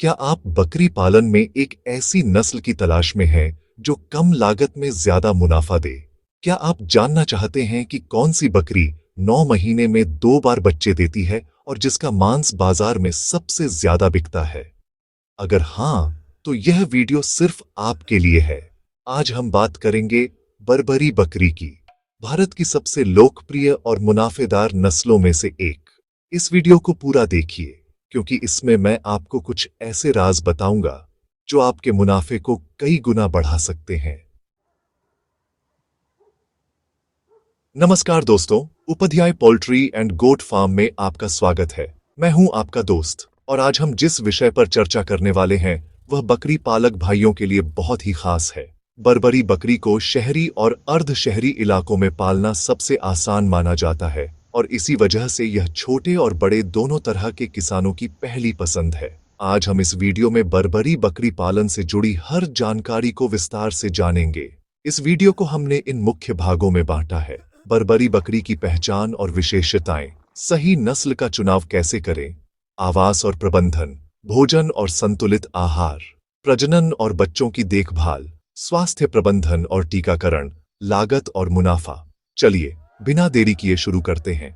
क्या आप बकरी पालन में एक ऐसी नस्ल की तलाश में हैं जो कम लागत में ज्यादा मुनाफा दे? क्या आप जानना चाहते हैं कि कौन सी बकरी 9 महीने में 2 बार बच्चे देती है और जिसका मांस बाजार में सबसे ज्यादा बिकता है? अगर हाँ, तो यह वीडियो सिर्फ आपके लिए है। आज हम बात करेंगे बर्बरी बकरी की, भारत की सबसे लोकप्रिय और मुनाफेदार नस्लों में से एक। इस वीडियो को पूरा देखिए, क्योंकि इसमें मैं आपको कुछ ऐसे राज बताऊंगा जो आपके मुनाफे को कई गुना बढ़ा सकते हैं। नमस्कार दोस्तों, Upadhyay poultry and goat farm में आपका स्वागत है। मैं हूं आपका दोस्त, और आज हम जिस विषय पर चर्चा करने वाले हैं वह बकरी पालक भाइयों के लिए बहुत ही खास है। बर्बरी बकरी को शहरी और अर्ध शहरी इलाकों में पालना सबसे आसान माना जाता है, और इसी वजह से यह छोटे और बड़े दोनों तरह के किसानों की पहली पसंद है। आज हम इस वीडियो में बर्बरी बकरी पालन से जुड़ी हर जानकारी को विस्तार से जानेंगे। इस वीडियो को हमने इन मुख्य भागों में बांटा है: बर्बरी बकरी की पहचान और विशेषताएं, सही नस्ल का चुनाव कैसे करें, आवास और प्रबंधन, भोजन और संतुलित आहार, प्रजनन और बच्चों की देखभाल, स्वास्थ्य प्रबंधन और टीकाकरण, लागत और मुनाफा। चलिए बिना देरी किए शुरू करते हैं।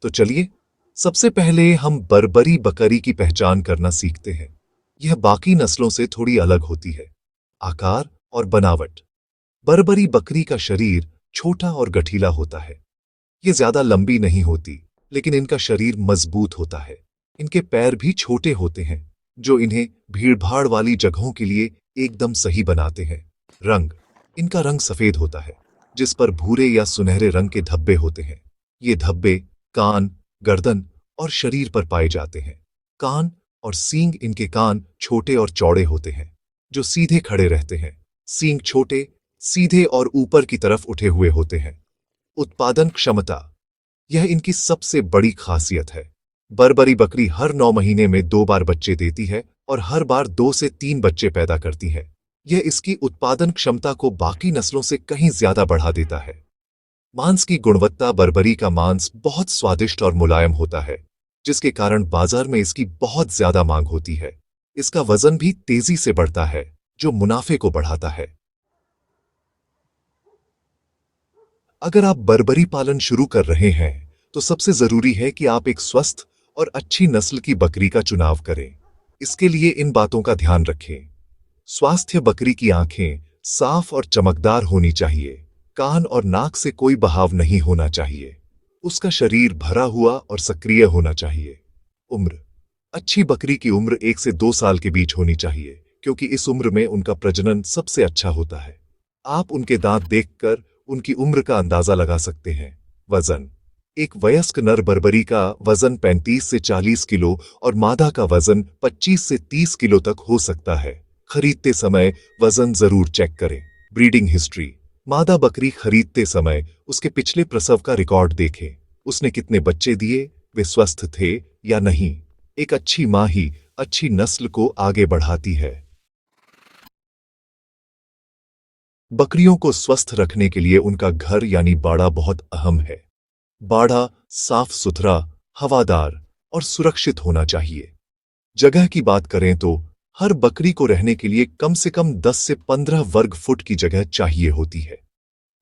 तो चलिए, सबसे पहले हम बर्बरी बकरी की पहचान करना सीखते हैं। यह बाकी नस्लों से थोड़ी अलग होती है। आकार और बनावट। बर्बरी बकरी का शरीर छोटा और गठीला होता है। ये ज्यादा लंबी नहीं होती, लेकिन इनका शरीर मजबूत होता है। इनके पैर भी छोटे होते हैं, जो इन्हें भीड़भाड़ वाली जगहों के लिए एकदम सही बनाते हैं। रंग। इनका रंग सफेद होता है, जिस पर भूरे या सुनहरे रंग के धब्बे होते हैं। ये धब्बे कान, गर्दन और शरीर पर पाए जाते हैं। कान और सींग। इनके कान छोटे और चौड़े होते हैं, जो सीधे खड़े रहते हैं। सींग छोटे, सीधे और ऊपर की तरफ उठे हुए होते हैं। उत्पादन क्षमता। यह इनकी सबसे बड़ी खासियत है। बर्बरी बकरी हर 9 महीने में 2 बार बच्चे देती है और हर बार 2 से 3 बच्चे पैदा करती है। यह इसकी उत्पादन क्षमता को बाकी नस्लों से कहीं ज्यादा बढ़ा देता है। मांस की गुणवत्ता। बर्बरी का मांस बहुत स्वादिष्ट और मुलायम होता है, जिसके कारण बाजार में इसकी बहुत ज्यादा मांग होती है। इसका वजन भी तेजी से बढ़ता है, जो मुनाफे को बढ़ाता है। अगर आप बर्बरी पालन शुरू कर रहे हैं, तो सबसे जरूरी है कि आप एक स्वस्थ और अच्छी नस्ल की बकरी का चुनाव करें। इसके लिए इन बातों का ध्यान रखें। स्वास्थ्य। बकरी की आंखें साफ और चमकदार होनी चाहिए। कान और नाक से कोई बहाव नहीं होना चाहिए। उसका शरीर भरा हुआ और सक्रिय होना चाहिए। उम्र। अच्छी बकरी की उम्र 1 से 2 साल के बीच होनी चाहिए, क्योंकि इस उम्र में उनका प्रजनन सबसे अच्छा होता है। आप उनके दांत देखकर उनकी उम्र का अंदाजा लगा सकते हैं। वजन। एक वयस्क नर बर्बरी का वजन 35 से 40 किलो और मादा का वजन 25 से 30 किलो तक हो सकता है। खरीदते समय वजन जरूर चेक करें। Breeding history. मादा बकरी खरीदते समय उसके पिछले प्रसव का रिकॉर्ड देखें। उसने कितने बच्चे दिए, वे स्वस्थ थे या नहीं। एक अच्छी मां ही अच्छी नस्ल को आगे बढ़ाती है। बकरियों को स्वस्थ रखने के लिए उनका घर यानी बाड़ा बहुत अहम है। बाड़ा साफ सुथरा, हवादार और सुरक्षित होना चाहिए। जगह की बात करें तो हर बकरी को रहने के लिए कम से कम 10 से 15 वर्ग फुट की जगह चाहिए होती है।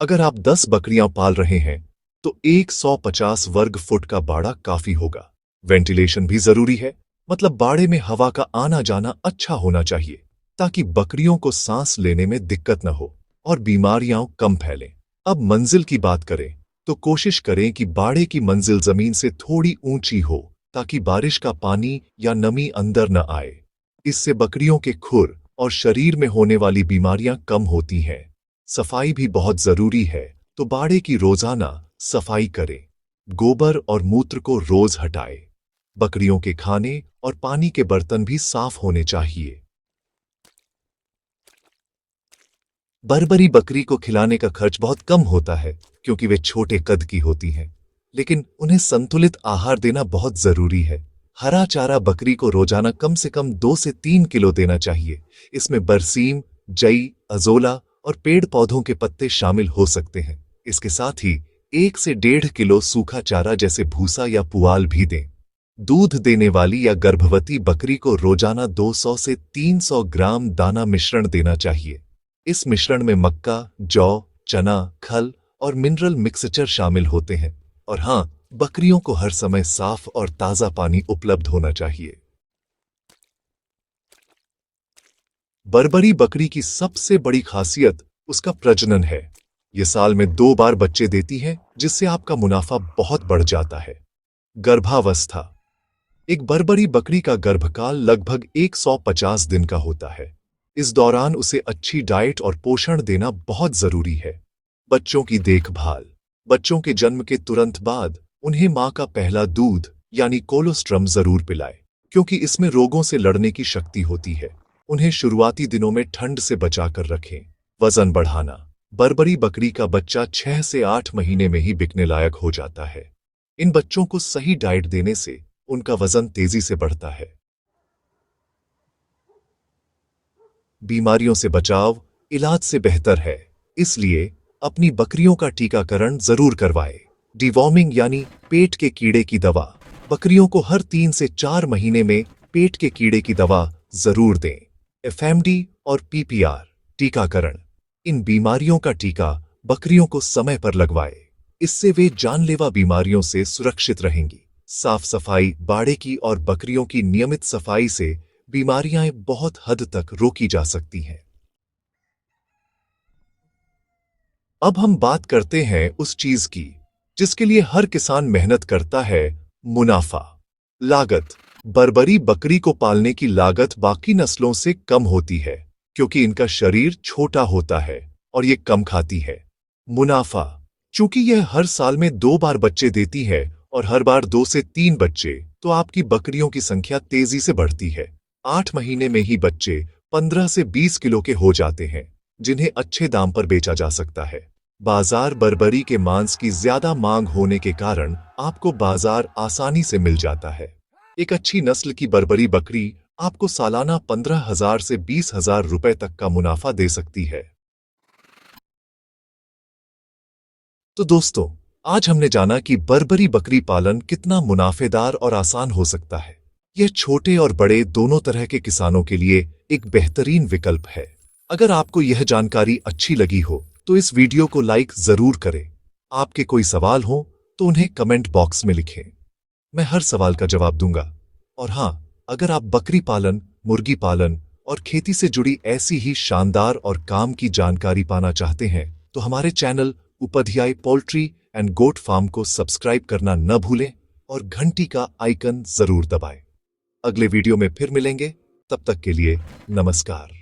अगर आप 10 बकरियां पाल रहे हैं, तो 150 वर्ग फुट का बाड़ा काफी होगा। वेंटिलेशन भी जरूरी है, मतलब बाड़े में हवा का आना जाना अच्छा होना चाहिए, ताकि बकरियों को सांस लेने में दिक्कत न हो और बीमारियां कम फैलें। अब मंजिल की बात करें तो कोशिश करें कि बाड़े की मंजिल जमीन से थोड़ी ऊंची हो, ताकि बारिश का पानी या नमी अंदर न आए। इससे बकरियों के खुर और शरीर में होने वाली बीमारियां कम होती हैं। सफाई भी बहुत जरूरी है, तो बाड़े की रोजाना सफाई करें। गोबर और मूत्र को रोज हटाएं। बकरियों के खाने और पानी के बर्तन भी साफ होने चाहिए। बर्बरी बकरी को खिलाने का खर्च बहुत कम होता है, क्योंकि वे छोटे कद की होती हैं, लेकिन उन्हें संतुलित आहार देना बहुत जरूरी है। हरा चारा बकरी को रोजाना कम से कम 2 से 3 किलो देना चाहिए। इसमें बरसीम, जई, अजोला और पेड़ पौधों के पत्ते शामिल हो सकते हैं। इसके साथ ही 1 से 1.5 किलो सूखा चारा जैसे भूसा या पुआल भी दें। दूध देने वाली या गर्भवती बकरी को रोजाना 200 से 300 ग्राम दाना मिश्रण देना चाहिए। इस मिश्रण में मक्का, जौ, चना, खल और मिनरल मिक्सचर शामिल होते हैं। और हाँ, बकरियों को हर समय साफ और ताजा पानी उपलब्ध होना चाहिए। बर्बरी बकरी की सबसे बड़ी खासियत उसका प्रजनन है। ये साल में 2 बार बच्चे देती है, जिससे आपका मुनाफा बहुत बढ़ जाता है। गर्भावस्था। एक बर्बरी बकरी का गर्भकाल लगभग 150 दिन का होता है। इस दौरान उसे अच्छी डाइट और पोषण देना बहुत जरूरी है। बच्चों की देखभाल। बच्चों के जन्म के तुरंत बाद उन्हें मां का पहला दूध यानी कोलोस्ट्रम जरूर पिलाए, क्योंकि इसमें रोगों से लड़ने की शक्ति होती है। उन्हें शुरुआती दिनों में ठंड से बचाकर रखें। वजन बढ़ाना। बर्बरी बकरी का बच्चा 6 से 8 महीने में ही बिकने लायक हो जाता है। इन बच्चों को सही डाइट देने से उनका वजन तेजी से बढ़ता है। बीमारियों से बचाव इलाज से बेहतर है, इसलिए अपनी बकरियों का टीकाकरण जरूर करवाएं। डिवॉर्मिंग यानी पेट के कीड़े की दवा। बकरियों को हर 3 से 4 महीने में पेट के कीड़े की दवा जरूर दें। एफएमडी और पीपीआर टीकाकरण। इन बीमारियों का टीका बकरियों को समय पर लगवाएं। इससे वे जानलेवा बीमारियों से सुरक्षित रहेंगी। साफ सफाई, बाड़े की और बकरियों की नियमित सफाई से बीमारियां बहुत हद तक रोकी जा सकती हैं। अब हम बात करते हैं उस चीज की जिसके लिए हर किसान मेहनत करता है, मुनाफा। लागत। बर्बरी बकरी को पालने की लागत बाकी नस्लों से कम होती है, क्योंकि इनका शरीर छोटा होता है और ये कम खाती है। मुनाफा। चूंकि यह हर साल में 2 बार बच्चे देती है और हर बार 2 से 3 बच्चे, तो आपकी बकरियों की संख्या तेजी से बढ़ती है। 8 महीने में ही बच्चे 15 से 20 किलो के हो जाते हैं, जिन्हें अच्छे दाम पर बेचा जा सकता है। बाजार। बर्बरी के मांस की ज्यादा मांग होने के कारण आपको बाजार आसानी से मिल जाता है। एक अच्छी नस्ल की बर्बरी बकरी आपको सालाना 15,000 से 20,000 रुपए तक का मुनाफा दे सकती है। तो दोस्तों, आज हमने जाना कि बर्बरी बकरी पालन कितना मुनाफेदार और आसान हो सकता है। यह छोटे और बड़े दोनों तरह के किसानों के लिए एक बेहतरीन विकल्प है। अगर आपको यह जानकारी अच्छी लगी हो तो इस वीडियो को लाइक जरूर करें। आपके कोई सवाल हो तो उन्हें कमेंट बॉक्स में लिखें। मैं हर सवाल का जवाब दूंगा। और हाँ, अगर आप बकरी पालन, मुर्गी पालन और खेती से जुड़ी ऐसी ही शानदार और काम की जानकारी पाना चाहते हैं, तो हमारे channel Upadhyay poultry and goat farm को सब्सक्राइब करना न भूलें और घंटी का आइकन जरूर दबाएं। अगले वीडियो में फिर मिलेंगे, तब तक के लिए नमस्कार।